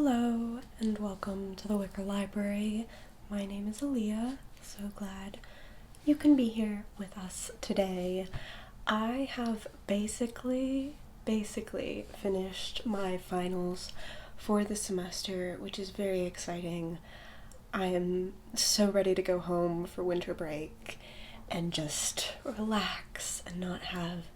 Hello and welcome to the Wicker Library. My name is Aaliyah. So glad you can be here with us today. I have basically finished my finals for the semester, which is very exciting. I am so ready to go home for winter break and just relax and not have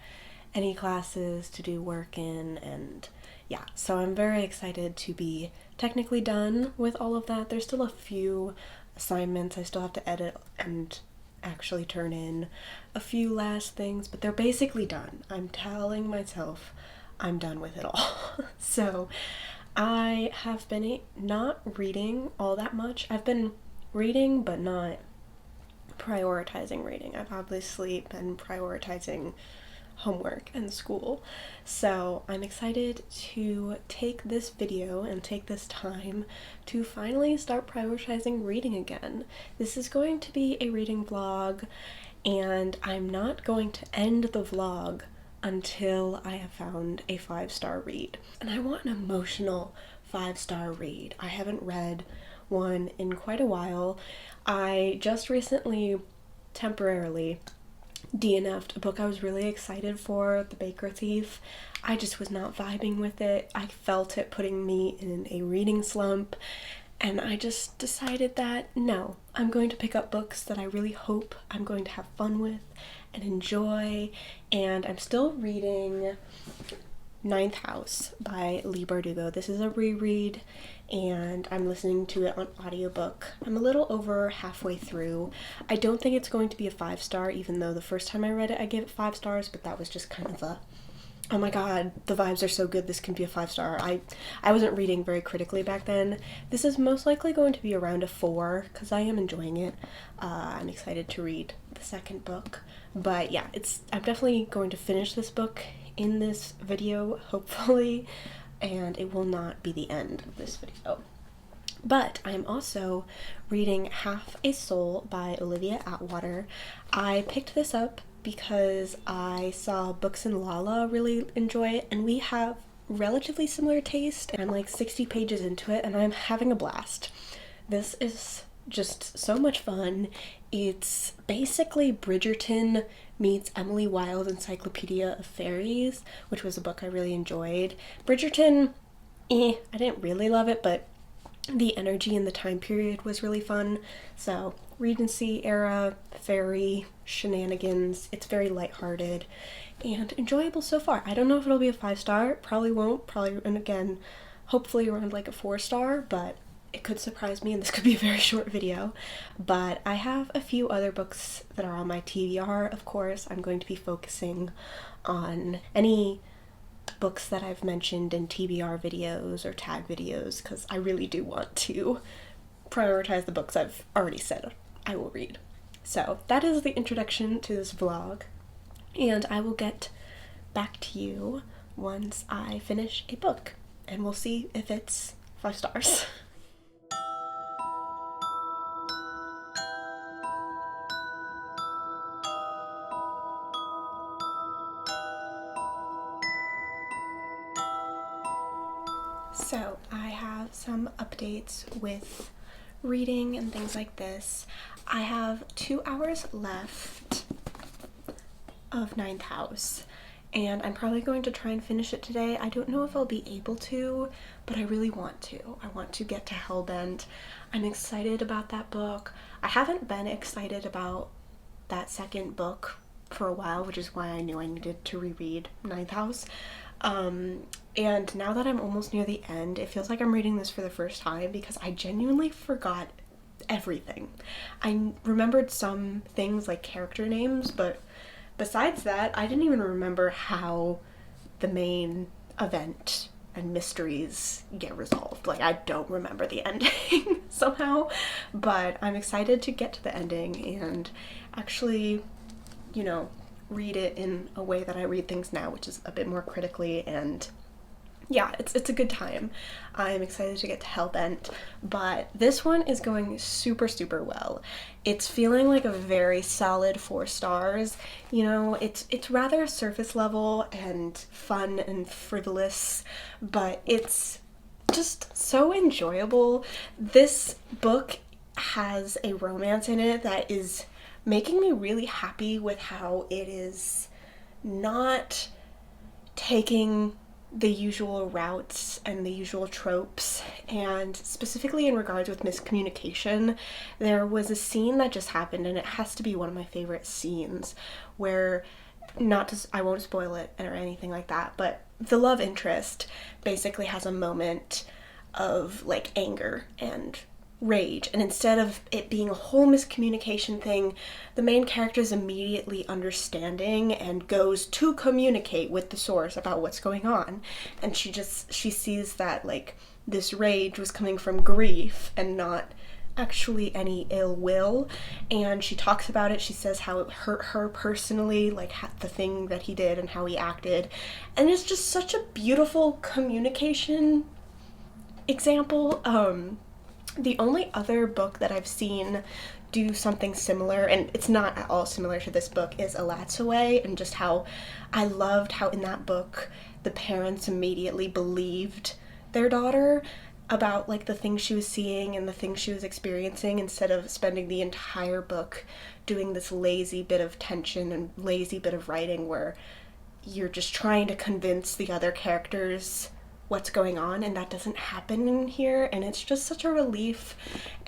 any classes to do work in, and yeah, so I'm very excited to be technically done with all of that. There's still a few assignments I still have to edit and actually turn in, a few last things, but they're basically done. I'm telling myself I'm done with it all. So I have been not reading all that much. I've been reading but not prioritizing reading. I've obviously been prioritizing homework and school. So I'm excited to take this video and take this time to finally start prioritizing reading again. This is going to be a reading vlog, and I'm not going to end the vlog until I have found a 5-star read. And I want an emotional 5-star read. I haven't read one in quite a while. I just recently temporarily DNF'd a book I was really excited for, The Baker Thief. I just was not vibing with it. I felt it putting me in a reading slump, and I just decided that no, I'm going to pick up books that I really hope I'm going to have fun with and enjoy. And I'm still reading Ninth House by Leigh Bardugo. This is a reread, and I'm listening to it on audiobook. I'm a little over halfway through. I don't think it's going to be a 5-star, even though the first time I read it I gave it 5 stars, but that was just kind of a, oh my god, the vibes are so good, this can be a 5-star. I wasn't reading very critically back then. This is most likely going to be around a 4, because I am enjoying it. I'm excited to read the second book. But yeah, I'm definitely going to finish this book in this video, hopefully, and it will not be the end of this video. But I am also reading Half a Soul by Olivia Atwater. I picked this up because I saw Books and Lala really enjoy it, and we have relatively similar taste. I'm like 60 pages into it and I'm having a blast. This is just so much fun. It's basically Bridgerton meets Emily Wilde's Encyclopaedia of Faeries, which was a book I really enjoyed. Bridgerton, I didn't really love it, but the energy in the time period was really fun. So Regency era fairy shenanigans. It's very lighthearted and enjoyable so far. I don't know if it'll be a 5-star. Probably won't. Probably, and again, hopefully around like a 4-star, but it could surprise me, and this could be a very short video. But I have a few other books that are on my TBR, of course. I'm going to be focusing on any books that I've mentioned in TBR videos or tag videos, because I really do want to prioritize the books I've already said I will read. So that is the introduction to this vlog, and I will get back to you once I finish a book, and we'll see if it's 5 stars. So I have some updates with reading and things like this. I have 2 hours left of Ninth House, and I'm probably going to try and finish it today. I don't know if I'll be able to, but I really want to. I want to get to Hellbent. I'm excited about that book. I haven't been excited about that second book for a while, which is why I knew I needed to reread Ninth House. And now that I'm almost near the end, it feels like I'm reading this for the first time because I genuinely forgot everything. I remembered some things like character names, but besides that, I didn't even remember how the main event and mysteries get resolved. Like, I don't remember the ending somehow, but I'm excited to get to the ending and actually, you know, read it in a way that I read things now, which is a bit more critically, and yeah, it's a good time. I'm excited to get to Hellbent, but this one is going super well. It's feeling like a very solid 4 stars. You know, it's rather surface level and fun and frivolous, but it's just so enjoyable. This book has a romance in it that is making me really happy with how it is not taking the usual routes and the usual tropes, and specifically in regards with miscommunication, there was a scene that just happened, and it has to be one of my favorite scenes, where, not to, I won't spoil it or anything like that, but the love interest basically has a moment of like anger and rage, and instead of it being a whole miscommunication thing, the main character is immediately understanding and goes to communicate with the source about what's going on, and she sees that like this rage was coming from grief and not actually any ill will, and she talks about it. She says how it hurt her personally, like the thing that he did and how he acted, and it's just such a beautiful communication example. The only other book that I've seen do something similar, and it's not at all similar to this book, is Atwater, and just how I loved how in that book the parents immediately believed their daughter about like the things she was seeing and the things she was experiencing, instead of spending the entire book doing this lazy bit of tension and lazy bit of writing where you're just trying to convince the other characters what's going on, and that doesn't happen in here, and it's just such a relief,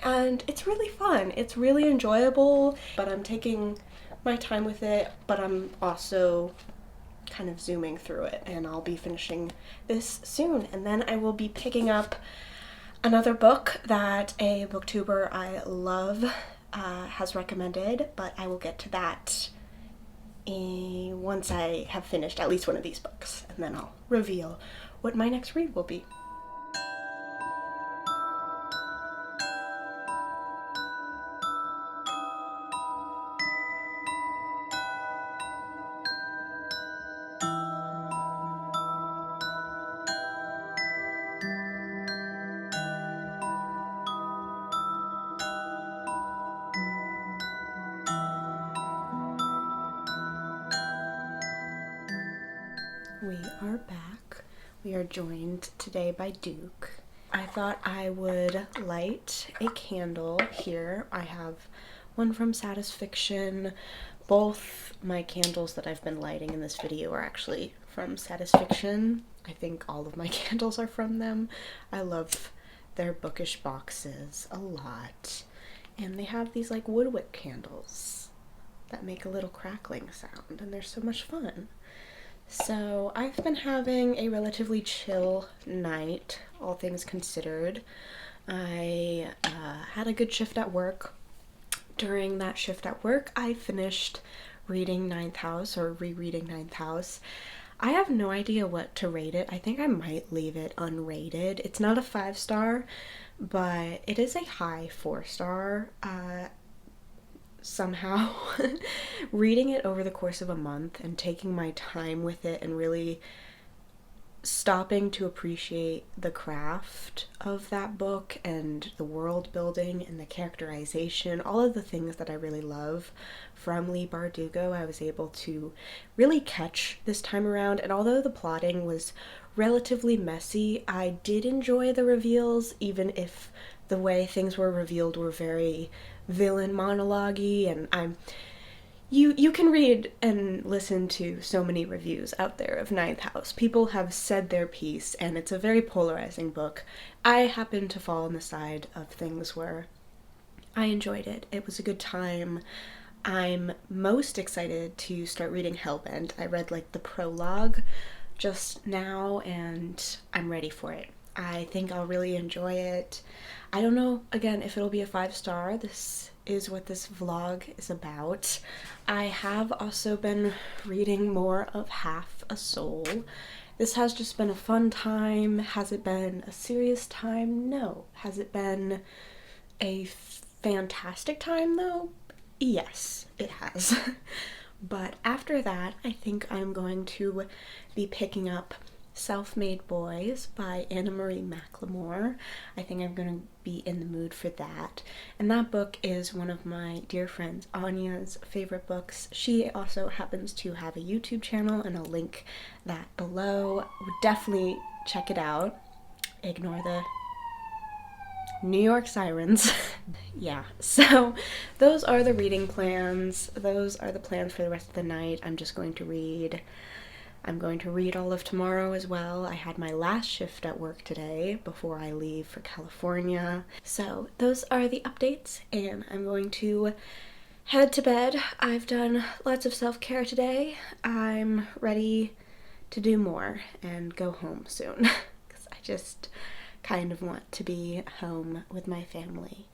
and it's really fun. It's really enjoyable, but I'm taking my time with it, but I'm also kind of zooming through it, and I'll be finishing this soon, and then I will be picking up another book that a booktuber I love has recommended, but I will get to that once I have finished at least one of these books, and then I'll reveal what my next read will be. We are back. We are joined today by Duke. I thought I would light a candle here. I have one from Satisfiction. Both my candles that I've been lighting in this video are actually from Satisfiction. I think all of my candles are from them. I love their bookish boxes a lot. And they have these like woodwick candles that make a little crackling sound, and they're so much fun. So I've been having a relatively chill night, all things considered. I had a good shift at work. During that shift at work, I finished reading Ninth House, or rereading Ninth House. I have no idea what to rate it. I think I might leave it unrated. It's not a 5-star, but it is a high 4-star. Somehow reading it over the course of a month and taking my time with it and really stopping to appreciate the craft of that book and the world building and the characterization, all of the things that I really love from Leigh Bardugo, I was able to really catch this time around. And although the plotting was relatively messy, I did enjoy the reveals, even if the way things were revealed were very villain monologue-y, and you can read and listen to so many reviews out there of Ninth House. People have said their piece, and it's a very polarizing book. I happen to fall on the side of things where I enjoyed it. It was a good time. I'm most excited to start reading Hellbent. I read like the prologue just now, and I'm ready for it. I think I'll really enjoy it. I don't know, again, if it'll be a 5-star. This is what this vlog is about. I have also been reading more of Half a Soul. This has just been a fun time. Has it been a serious time? No. Has it been a fantastic time, though? Yes, it has. But after that, I think I'm going to be picking up Self-Made Boys by Anna Marie McLemore. I think I'm going to be in the mood for that. And that book is one of my dear friend Anya's favorite books. She also happens to have a YouTube channel, and I'll link that below. Would definitely check it out. ignore the New York sirens. Yeah, so those are the reading plans. Those are the plans for the rest of the night. I'm going to read all of tomorrow as well. I had my last shift at work today before I leave for California. So those are the updates, and I'm going to head to bed. I've done lots of self-care today. I'm ready to do more and go home soon because I just kind of want to be home with my family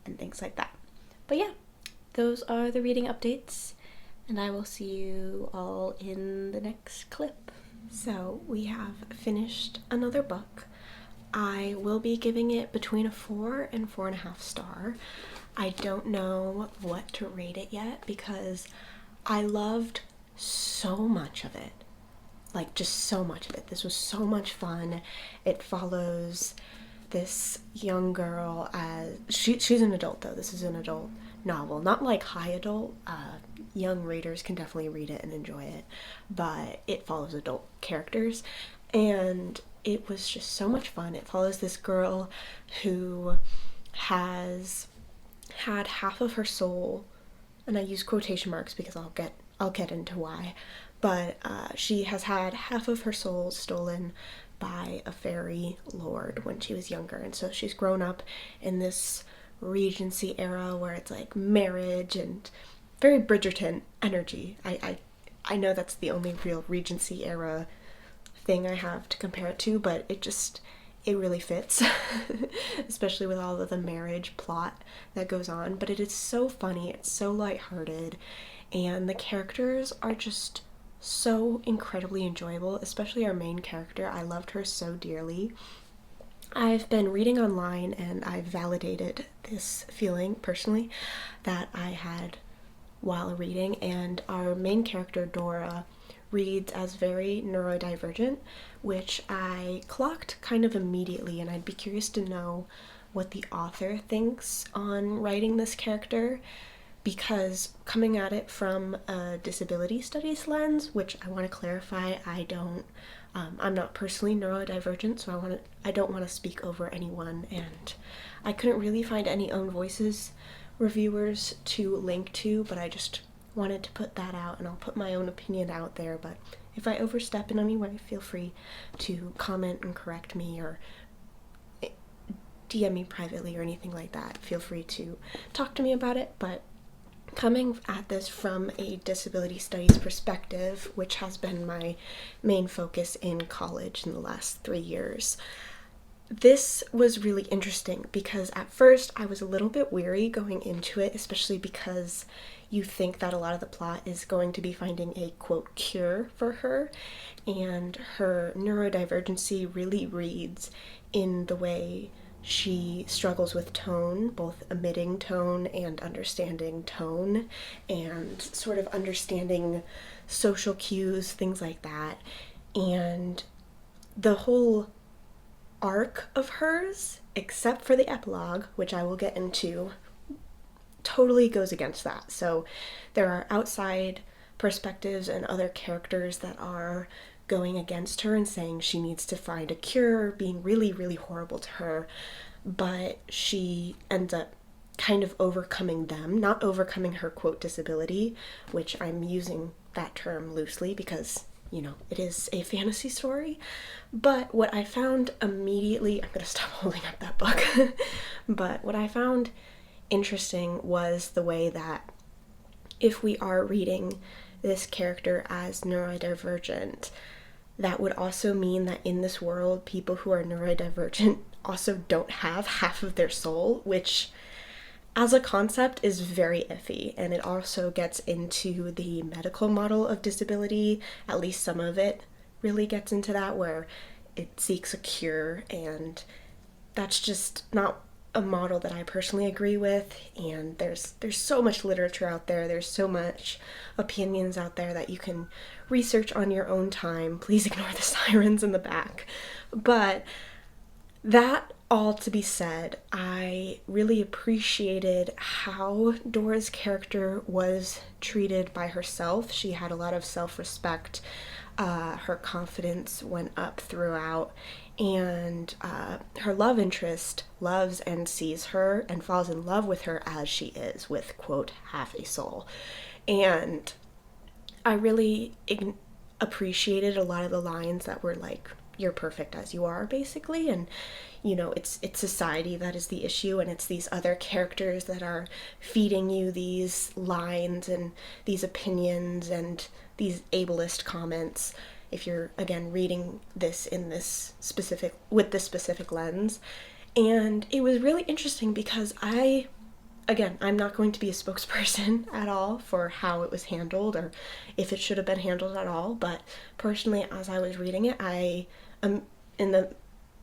and things like that. But yeah, those are the reading updates, and I will see you all in the next clip. So we have finished another book. I will be giving it between a 4 and 4.5 star. I don't know what to rate it yet because I loved so much of it. Like, just so much of it. This was so much fun. It follows this young girl as she's an adult though. This is an adult novel, not like high adult. Young readers can definitely read it and enjoy it, but it follows adult characters, and it was just so much fun. It follows this girl who has had half of her soul, and I use quotation marks because I'll get into why, but she has had half of her soul stolen by a fairy lord when she was younger, and so she's grown up in this Regency era where it's like marriage and very Bridgerton energy. I know that's the only real Regency era thing I have to compare it to, but it really fits, especially with all of the marriage plot that goes on. But it is so funny, it's so lighthearted, and the characters are just so incredibly enjoyable, especially our main character. I loved her so dearly. I've been reading online and I've validated this feeling personally that I had while reading, and our main character Dora reads as very neurodivergent, which I clocked kind of immediately, and I'd be curious to know what the author thinks on writing this character, because coming at it from a disability studies lens, which I want to clarify, I'm not personally neurodivergent, so I don't want to speak over anyone, and I couldn't really find any own voices reviewers to link to, but I just wanted to put that out, and I'll put my own opinion out there. But if I overstep in any way, feel free to comment and correct me, or DM me privately or anything like that. Feel free to talk to me about it. But coming at this from a disability studies perspective, which has been my main focus in college in the last 3 years, this was really interesting because at first I was a little bit weary going into it, especially because you think that a lot of the plot is going to be finding a quote cure for her, and her neurodivergency really reads in the way she struggles with tone, both emitting tone and understanding tone, and sort of understanding social cues, things like that. And the whole arc of hers, except for the epilogue, which I will get into, totally goes against that. So there are outside perspectives and other characters that are going against her and saying she needs to find a cure, being really, really horrible to her, but she ends up kind of overcoming them, not overcoming her quote disability, which I'm using that term loosely because, you know, it is a fantasy story. But what I found immediately, I'm gonna stop holding up that book, but what I found interesting was the way that if we are reading this character as neurodivergent, that would also mean that in this world, people who are neurodivergent also don't have half of their soul, which as a concept is very iffy, and it also gets into the medical model of disability. At least some of it really gets into that, where it seeks a cure, and that's just not a model that I personally agree with. And there's so much literature out there, there's so much opinions out there that you can research on your own time. Please ignore the sirens in the back. But that all to be said, I really appreciated how Dora's character was treated by herself. She had a lot of self-respect. Her confidence went up throughout, and her love interest loves and sees her and falls in love with her as she is, with, quote, half a soul. And I really appreciated a lot of the lines that were like, you're perfect as you are, basically, and you know, it's society that is the issue, and it's these other characters that are feeding you these lines and these opinions and these ableist comments, if you're, again, reading this in this specific, with this specific lens. And it was really interesting because again, I'm not going to be a spokesperson at all for how it was handled or if it should have been handled at all, but personally, as I was reading it, I, in the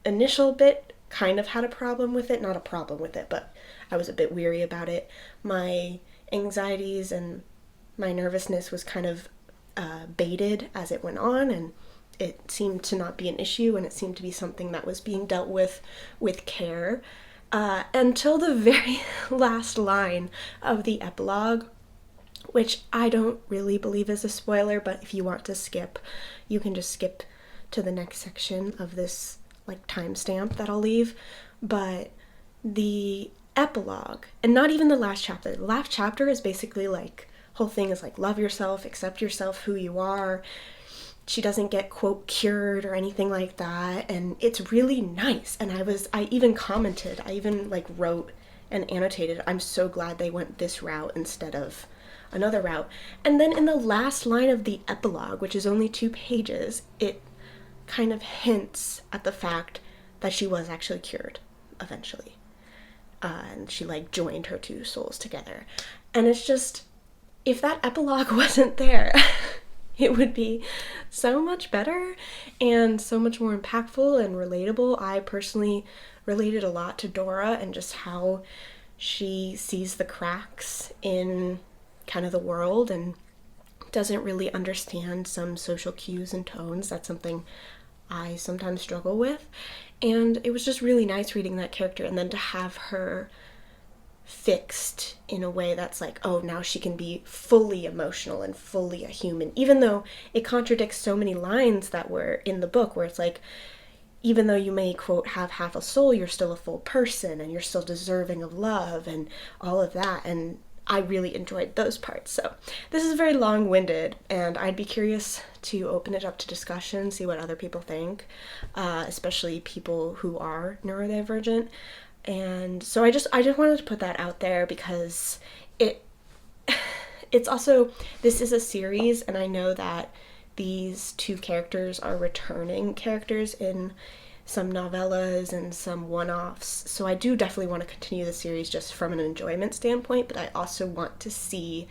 initial bit, kind of had a problem with it. Not a problem with it, but I was a bit weary about it. My anxieties and my nervousness was kind of baited as it went on, and it seemed to not be an issue, and it seemed to be something that was being dealt with care, until the very last line of the epilogue, which I don't really believe is a spoiler, but if you want to skip, you can just skip to the next section of this like timestamp that I'll leave. But the epilogue, and not even the last chapter is basically like, whole thing is like, love yourself, accept yourself, who you are. She doesn't get, quote, cured or anything like that, and it's really nice. And I even commented, I even like wrote and annotated, I'm so glad they went this route instead of another route. And then in the last line of the epilogue, which is only 2 pages, it kind of hints at the fact that she was actually cured eventually. And she like joined her 2 souls together. And it's just, if that epilogue wasn't there, it would be so much better and so much more impactful and relatable. I personally related a lot to Dora and just how she sees the cracks in kind of the world and doesn't really understand some social cues and tones. That's something I sometimes struggle with. And it was just really nice reading that character, and then to have her fixed in a way that's like, oh, now she can be fully emotional and fully a human, even though it contradicts so many lines that were in the book where it's like, even though you may, quote, have half a soul, you're still a full person and you're still deserving of love and all of that. And I really enjoyed those parts. So this is very long-winded, and I'd be curious to open it up to discussion, see what other people think, especially people who are neurodivergent. And so I just wanted to put that out there because it's also, this is a series, and I know that these 2 characters are returning characters in some novellas and some one-offs, so I do definitely want to continue the series just from an enjoyment standpoint, but I also want to see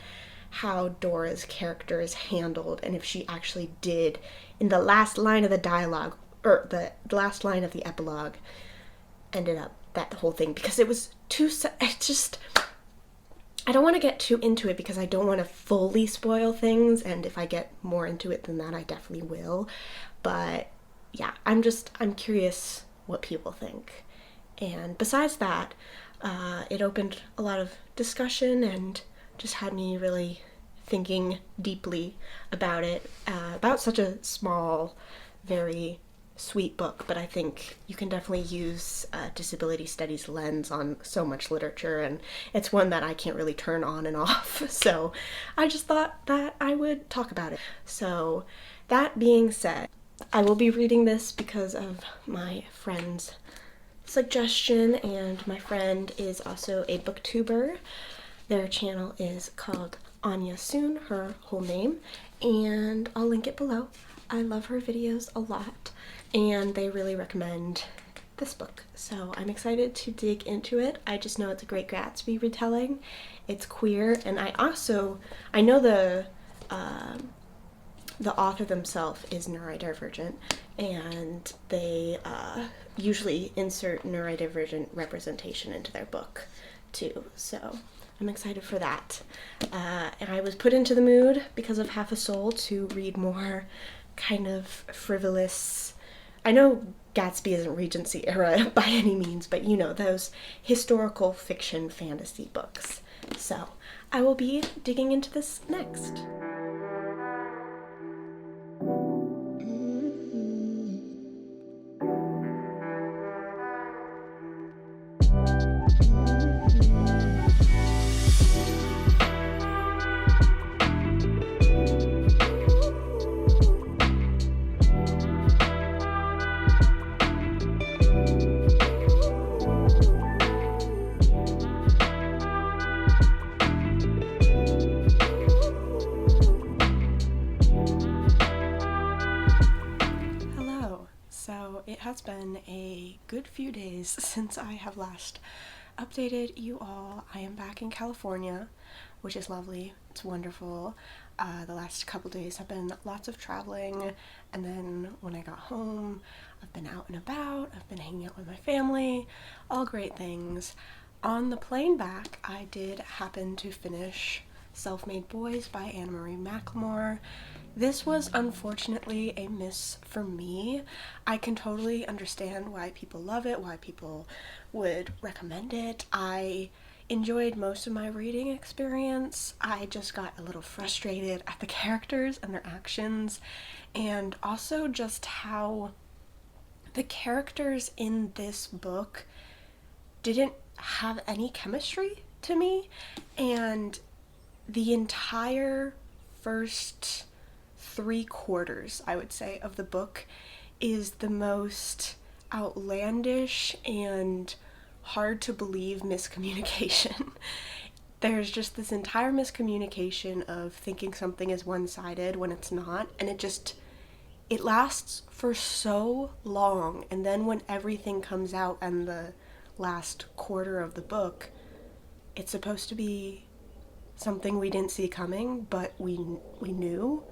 how Dora's character is handled, and if she actually did, in the last line of the dialogue, or the last line of the epilogue, ended up that whole thing, because it was I don't want to get too into it because I don't want to fully spoil things, and if I get more into it than that, I definitely will. But yeah, I'm curious what people think. And besides that, it opened a lot of discussion and just had me really thinking deeply about it, about such a small, very sweet book, but I think you can definitely use a disability studies lens on so much literature, and it's one that I can't really turn on and off, so I just thought that I would talk about it. So that being said, I will be reading this because of my friend's suggestion, and my friend is also a booktuber. Their channel is called Anya Soon, her whole name, and I'll link it below. I love her videos a lot, and they really recommend this book, so I'm excited to dig into it. I just know it's a great Gatsby retelling. It's queer, and I know the author themselves is neurodivergent, and they usually insert neurodivergent representation into their book too, so I'm excited for that. And I was put into the mood because of Half a Soul to read more kind of frivolous, I know Gatsby isn't Regency era by any means, but you know, those historical fiction fantasy books. So I will be digging into this next. since I have last updated you all. I am back in California, which is lovely. It's wonderful. The last couple days have been lots of traveling, and then when I got home, I've been out and about, I've been hanging out with my family, all great things. On the plane back, I did happen to finish Self-Made Boys by Anna Marie McLemore. This was unfortunately a miss for me. I can totally understand why people love it, why people would recommend it. I enjoyed most of my reading experience. I just got a little frustrated at the characters and their actions, and also just how the characters in this book didn't have any chemistry to me, and the entire first 3/4, I would say, of the book is the most outlandish and hard to believe miscommunication. There's just this entire miscommunication of thinking something is one-sided when it's not, and it lasts for so long, and then when everything comes out in the last quarter of the book, it's supposed to be something we didn't see coming, but we knew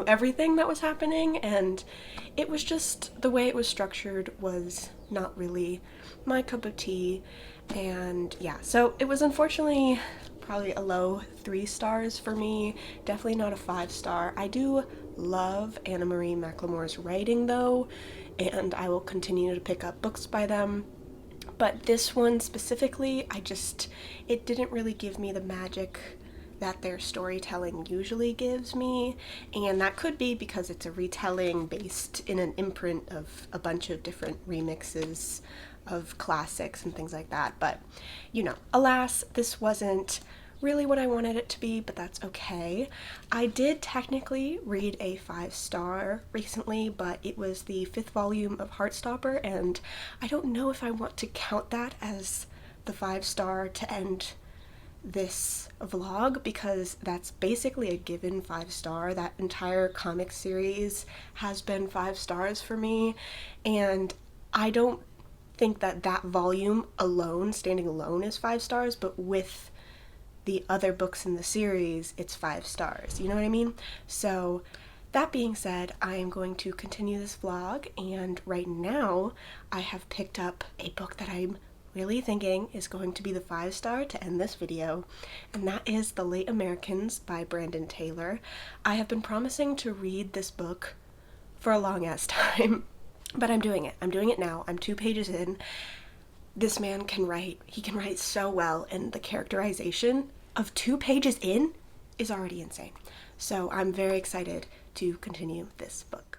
everything that was happening, and it was just, the way it was structured was not really my cup of tea. And yeah, so it was unfortunately probably a low 3 stars for me, definitely not a 5-star. I do love Anna Marie McLemore's writing though, and I will continue to pick up books by them. But this one specifically, it didn't really give me the magic that their storytelling usually gives me, and that could be because it's a retelling based in an imprint of a bunch of different remixes of classics and things like that. But, alas, this wasn't really what I wanted it to be, but that's okay. I did technically read a 5-star recently, but it was the 5th volume of Heartstopper, and I don't know if I want to count that as the 5-star to end this vlog, because that's basically a given 5-star. That entire comic series has been 5 stars for me, and I don't think that volume alone, standing alone, is 5 stars, but with the other books in the series, it's 5 stars. You know what I mean? So that being said, I am going to continue this vlog, and right now I have picked up a book that I'm really thinking is going to be the 5-star to end this video, and that is The Late Americans by Brandon Taylor. I have been promising to read this book for a long ass time, but I'm doing it. I'm doing it now. I'm 2 pages in. This man can write. He can write so well, and the characterization of 2 pages in is already insane. So I'm very excited to continue this book.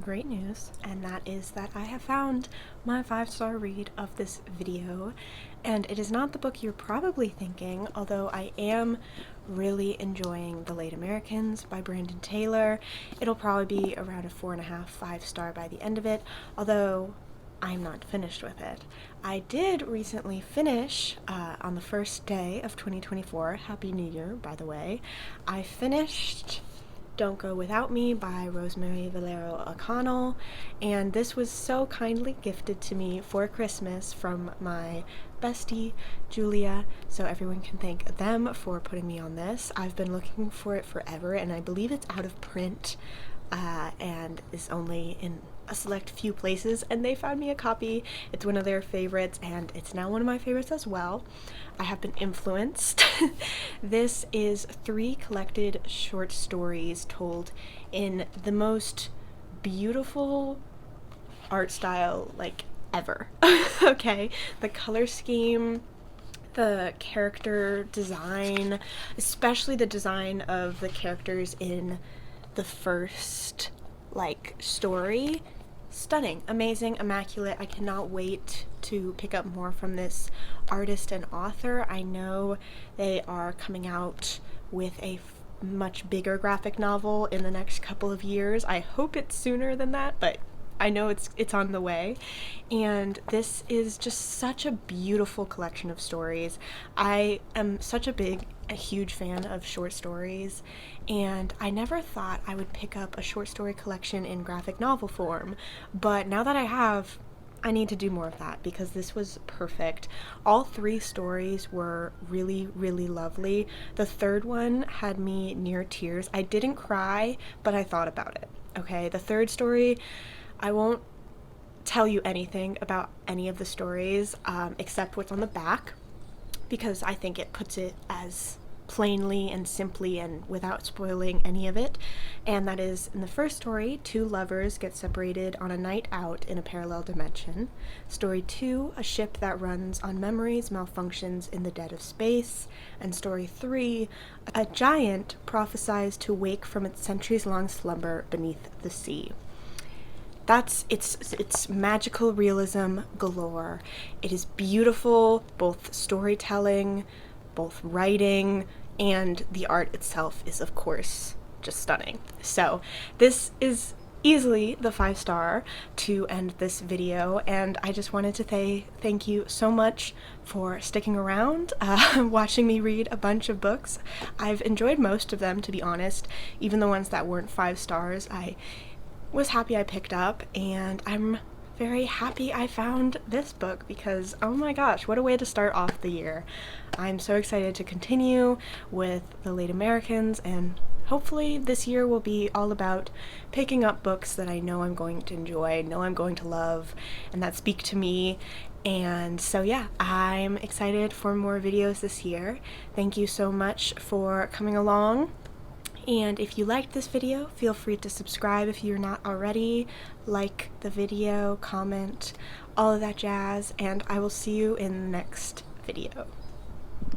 Great news, and that is that I have found my 5-star read of this video, and it is not the book you're probably thinking, although I am really enjoying The Late Americans by Brandon Taylor. It'll probably be around a 4.5, 5-star by the end of it, although I'm not finished with it. I did recently finish, on the first day of 2024, Happy New Year, by the way, I finished Don't Go Without Me by Rosemary Valero O'Connell, and this was so kindly gifted to me for Christmas from my bestie Julia, so everyone can thank them for putting me on this. I've been looking for it forever, and I believe it's out of print and is only in a select few places, and they found me a copy. It's one of their favorites, and it's now one of my favorites as well. I have been influenced. This is 3 collected short stories told in the most beautiful art style, like ever. Okay, the color scheme, the character design, especially the design of the characters in the first like story, stunning, amazing, immaculate. I cannot wait to pick up more from this artist and author. I know they are coming out with a much bigger graphic novel in the next couple of years. I hope it's sooner than that, but I know it's on the way. And this is just such a beautiful collection of stories. I am such a huge fan of short stories, and I never thought I would pick up a short story collection in graphic novel form, but now that I have, I need to do more of that because this was perfect. All 3 stories were really, really lovely. The third one had me near tears. I didn't cry, but I thought about it. Okay, the third story, I won't tell you anything about any of the stories except what's on the back, because I think it puts it as plainly and simply and without spoiling any of it. And that is, in the first story, 2 lovers get separated on a night out in a parallel dimension. Story 2, a ship that runs on memories malfunctions in the dead of space. And story 3, a giant prophesies to wake from its centuries-long slumber beneath the sea. It's magical realism galore. It is beautiful, both storytelling, both writing, and the art itself is, of course, just stunning. So this is easily the 5-star to end this video, and I just wanted to say thank you so much for sticking around, watching me read a bunch of books. I've enjoyed most of them, to be honest. Even the ones that weren't 5 stars, I was happy I picked up, and I'm very happy I found this book because, oh my gosh, what a way to start off the year. I'm so excited to continue with the Late Americans, and hopefully this year will be all about picking up books that I know I'm going to enjoy, know I'm going to love, and that speak to me. And so yeah, I'm excited for more videos this year. Thank you so much for coming along. And if you liked this video, feel free to subscribe if you're not already, like the video, comment, all of that jazz, and I will see you in the next video.